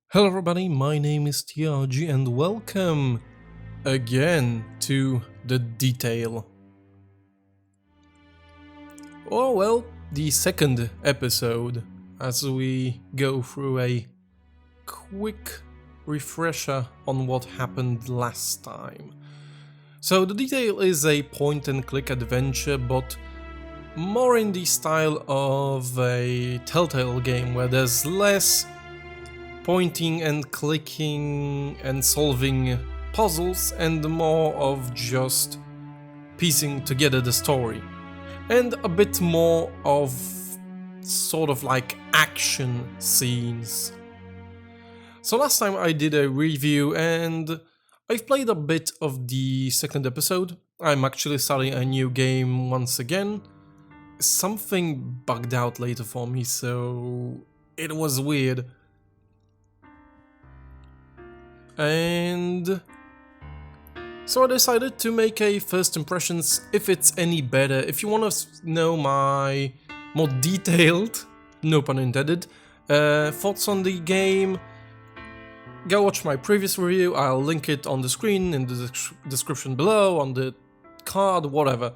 Hello everybody, my name is TRG and welcome again to The Detail. Oh well, the second episode as we go through a quick refresher on what happened last time. So The Detail is a point and click adventure, but more in the style of a Telltale game where there's less pointing and clicking and solving puzzles and more of just piecing together the story. And a bit more of sort of like action scenes. So last time I did a review and I've played a bit of the second episode. I'm actually starting a new game once again. Something bugged out later for me, so it was weird. And so I decided to make a first impressions if it's any better. If you want to know my more detailed, no pun intended, thoughts on the game, go watch my previous review. I'll link it on the screen, in the description below, on the card, whatever.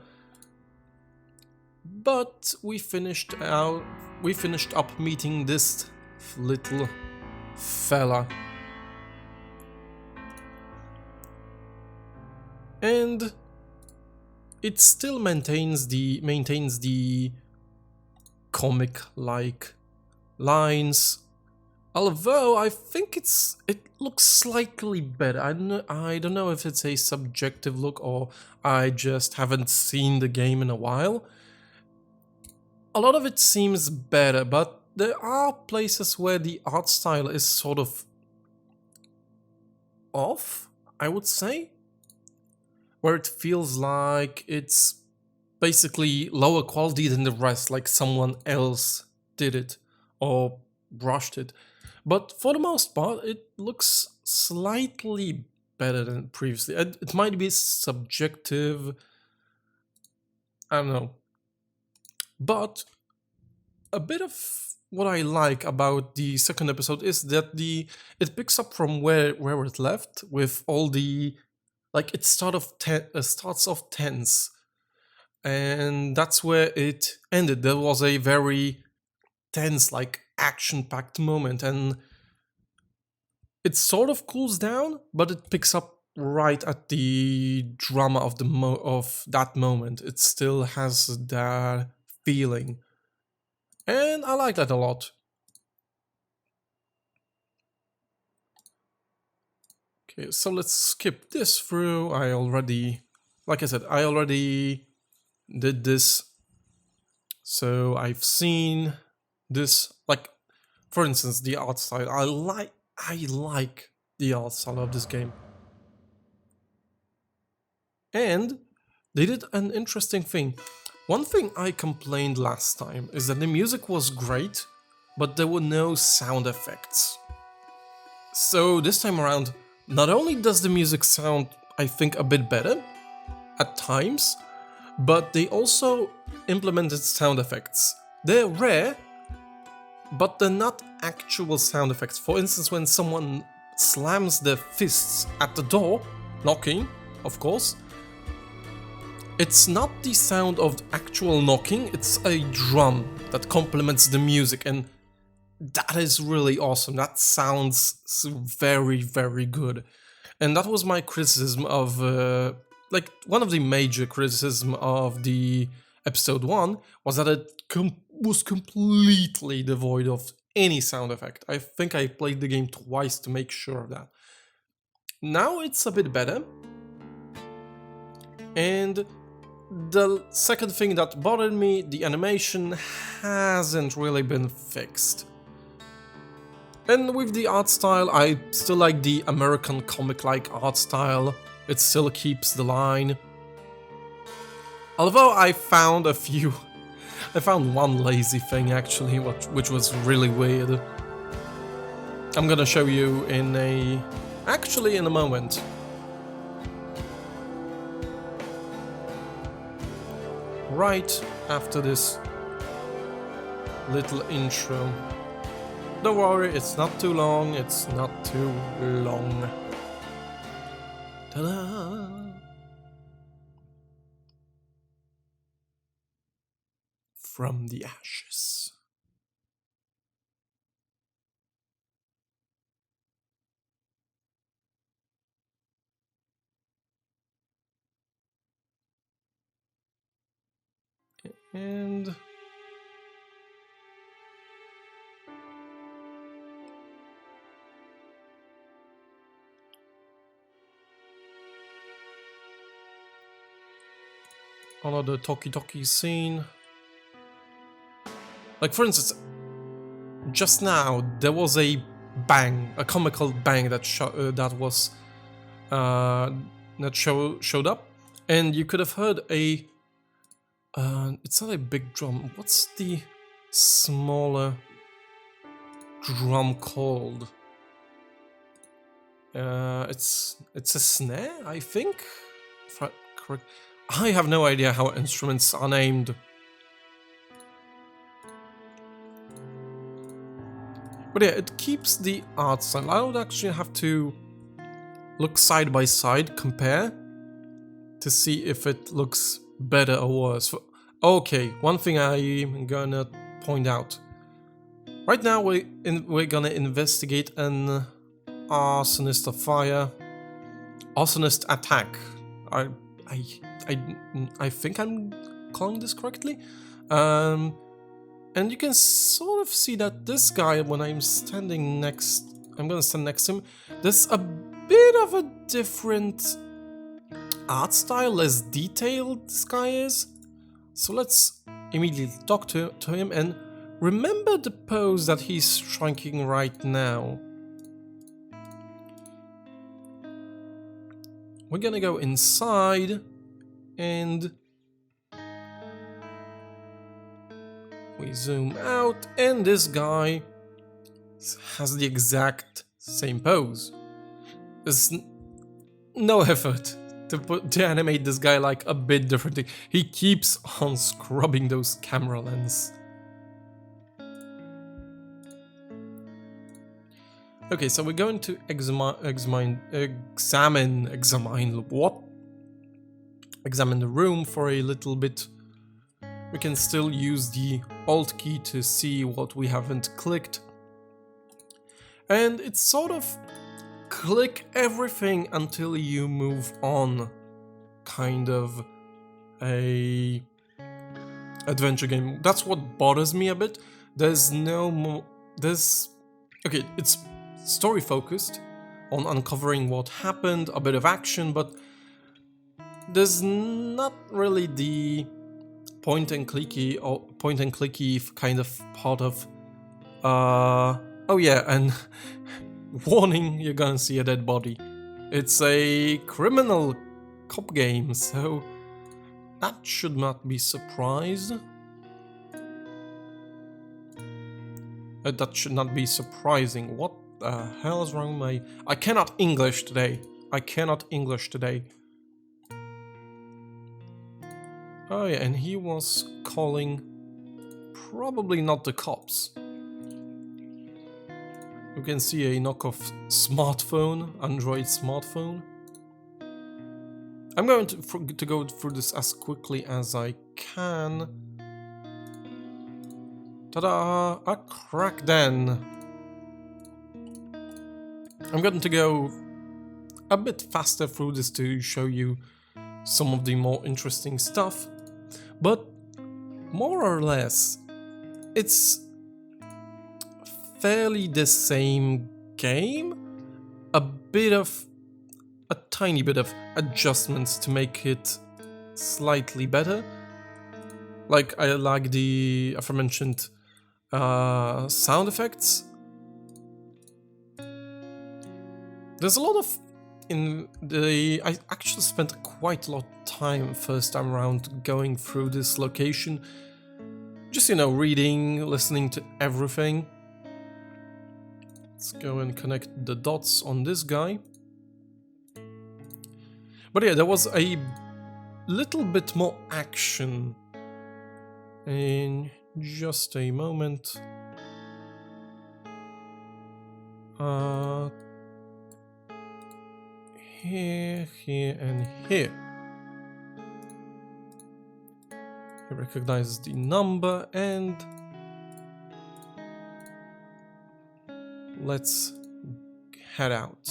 But we finished up meeting this little fella. And it still maintains the comic-like lines, although I think it looks slightly better. I don't know if it's a subjective look or I just haven't seen the game in a while. A lot of it seems better, but there are places where the art style is sort of off, I would say. Where it feels like it's basically lower quality than the rest, like someone else did it or brushed it. But for the most part, it looks slightly better than previously. It might be subjective, I don't know. But a bit of what I like about the second episode is that it picks up from where it left with all the... Like it starts off tense, and that's where it ended. There was a very tense, like action-packed moment, and it sort of cools down, but it picks up right at the drama of of that moment. It still has that feeling, and I like that a lot. Okay, so let's skip this through. Like I said, I already did this. So I've seen this, like, for instance, the art style. I like the art style of this game. And they did an interesting thing. One thing I complained last time is that the music was great, but there were no sound effects. So this time around, not only does the music sound, I think, a bit better at times, but they also implemented sound effects. They're rare, but they're not actual sound effects. For instance, when someone slams their fists at the door, knocking, of course, it's not the sound of actual knocking, it's a drum that complements the music, and that is really awesome. That sounds very, very good. And that was my criticism of, one of the major criticism of the episode 1 was that it was completely devoid of any sound effect. I think I played the game twice to make sure of that. Now it's a bit better. And the second thing that bothered me, the animation hasn't really been fixed. And with the art style, I still like the American comic-like art style. It still keeps the line. Although I found one lazy thing actually, which was really weird. I'm gonna show you in a moment. Right after this little intro. Don't worry, it's not too long, it's not too long. Ta-da! From the ashes. And another talkie-talkie scene. Like, for instance, just now there was a bang, a comical bang that showed up, and you could have heard a. It's not a big drum. What's the smaller drum called? It's a snare, I think. If correct. I have no idea how instruments are named. But yeah, it keeps the art style. I would actually have to look side by side, compare, to see if it looks better or worse. Okay, one thing I'm gonna point out. Right now we're gonna investigate an arsonist of fire, arsonist attack. I think I'm calling this correctly. And you can sort of see that this guy, when I'm gonna stand next to him, there's a bit of a different art style, less detailed this guy is. So let's immediately talk to him and remember the pose that he's striking right now. We're gonna go inside and we zoom out, and this guy has the exact same pose. There's no effort to animate this guy like a bit differently. He keeps on scrubbing those camera lenses. Okay, so we're going to examine the room for a little bit. We can still use the Alt key to see what we haven't clicked. And it's sort of click everything until you move on, kind of a adventure game. That's what bothers me a bit. There's no more. Okay, it's story focused on uncovering what happened, a bit of action, but there's not really the point and clicky kind of part of oh yeah, and warning, you're gonna see a dead body. It's a criminal cop game, so that should not be surprised. That should not be surprising. What the hell is wrong with my... I cannot English today. Oh yeah, and he was calling probably not the cops. You can see a knockoff smartphone, Android smartphone. I'm going to go through this as quickly as I can. Ta-da! A crack den! I'm going to go a bit faster through this to show you some of the more interesting stuff. But more or less, it's fairly the same game. A tiny bit of adjustments to make it slightly better. Like, I like the aforementioned sound effects. There's a lot of I actually spent quite a lot of time first time around going through this location. Just, you know, reading, listening to everything. Let's go and connect the dots on this guy. But yeah, there was a little bit more action. In just a moment. Here, here, and here. He recognizes the number and let's head out.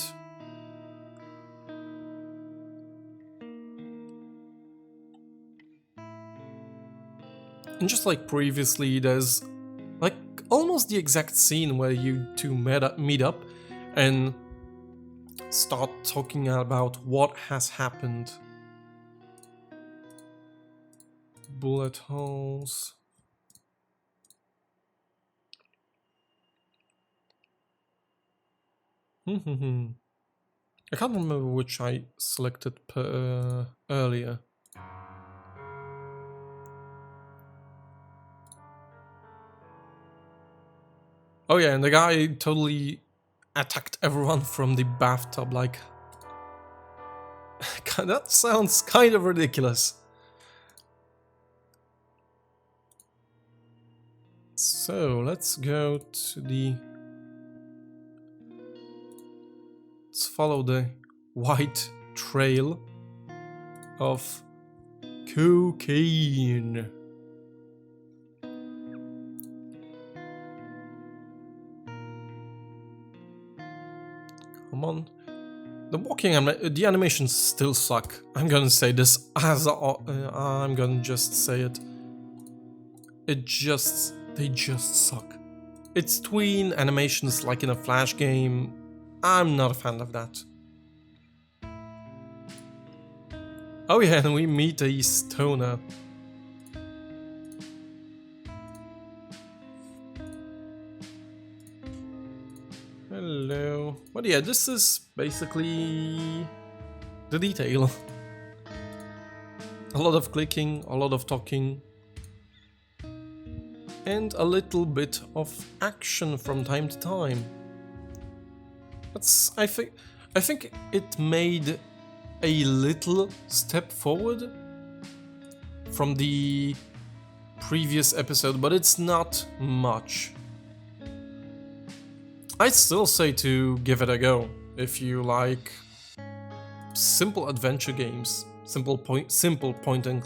And just like previously, there's like almost the exact scene where you two meet up and start talking about what has happened. Bullet holes. I can't remember which I selected earlier. Oh yeah, and the guy totally attacked everyone from the bathtub, like... that sounds kind of ridiculous. So, let's go to the... Let's follow the white trail of cocaine. Come on. The walking the animations still suck. I'm gonna say this as I'm gonna just say it. They just suck. It's tween animations like in a Flash game. I'm not a fan of that. Oh yeah, and we meet a stoner. Hello. But yeah, this is basically the detail. A lot of clicking, a lot of talking, and a little bit of action from time to time. I think it made a little step forward from the previous episode, but it's not much. I'd still say to give it a go if you like simple adventure games, simple point and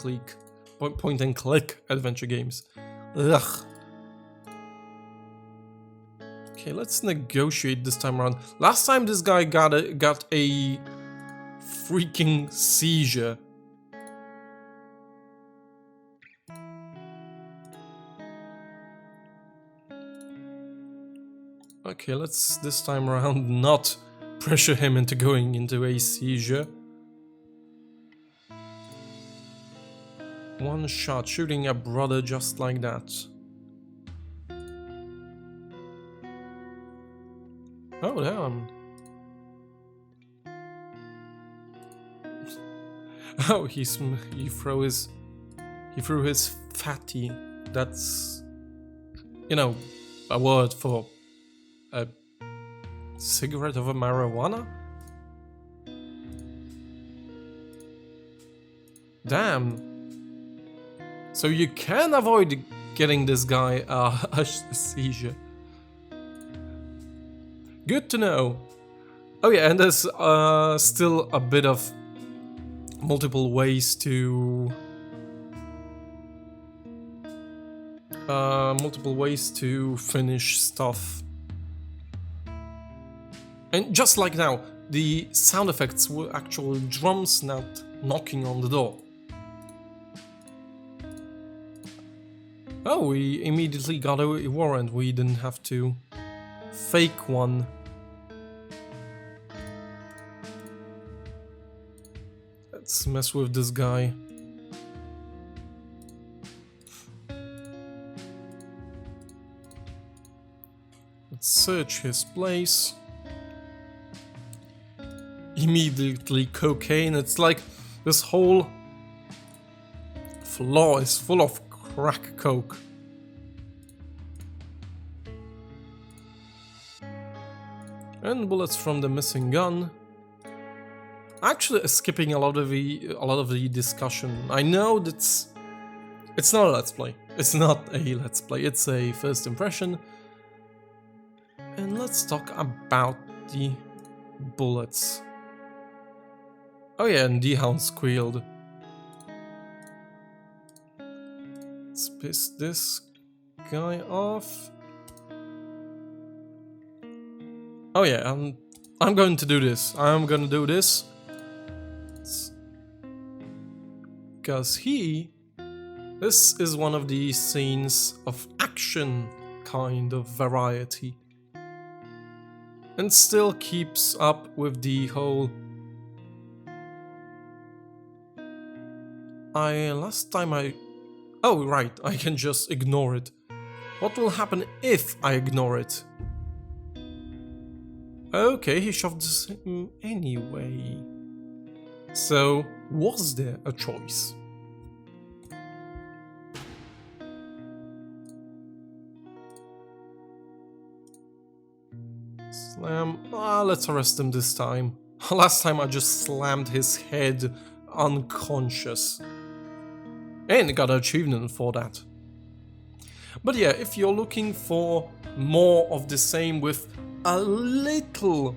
click adventure games. Ugh. Okay, let's negotiate this time around. Last time this guy got a freaking seizure. Okay, let's this time around not pressure him into going into a seizure. One shot, shooting a brother just like that. Oh damn. Oh, he threw his fatty. That's, you know, a word for a cigarette of a marijuana? Damn. So you can avoid getting this guy a seizure. Good to know. Oh yeah, and there's still a bit of multiple ways to finish stuff. And just like now, the sound effects were actual drums not knocking on the door. Oh, we immediately got a warrant. We didn't have to fake one. Let's mess with this guy. Let's search his place. Immediately cocaine. It's like this whole floor is full of crack coke. And bullets from the missing gun. Actually, skipping a lot of the discussion. I know it's not a let's play. It's not a let's play. It's a first impression. And let's talk about the bullets. Oh yeah, and the hound squealed. Let's piss this guy off. Oh yeah, I'm going to do this. I'm gonna do this. Because this is one of the scenes of action kind of variety. And still keeps up with the whole... Oh right, I can just ignore it. What will happen if I ignore it? Okay, he shoved him anyway. So, was there a choice? Slam. Let's arrest him this time. Last time I just slammed his head unconscious. And got an achievement for that. But yeah, if you're looking for more of the same with a little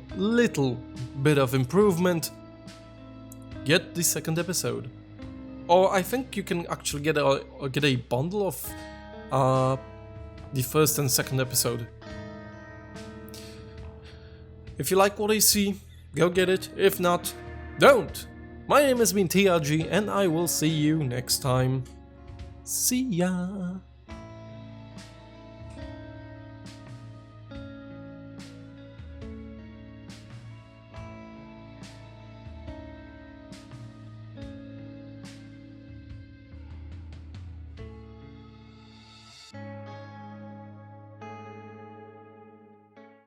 bit of improvement, get the second episode. Or I think you can actually get a bundle of the first and second episode. If you like what I see, go get it. If not, don't. My name has been TRG and I will see you next time. See ya.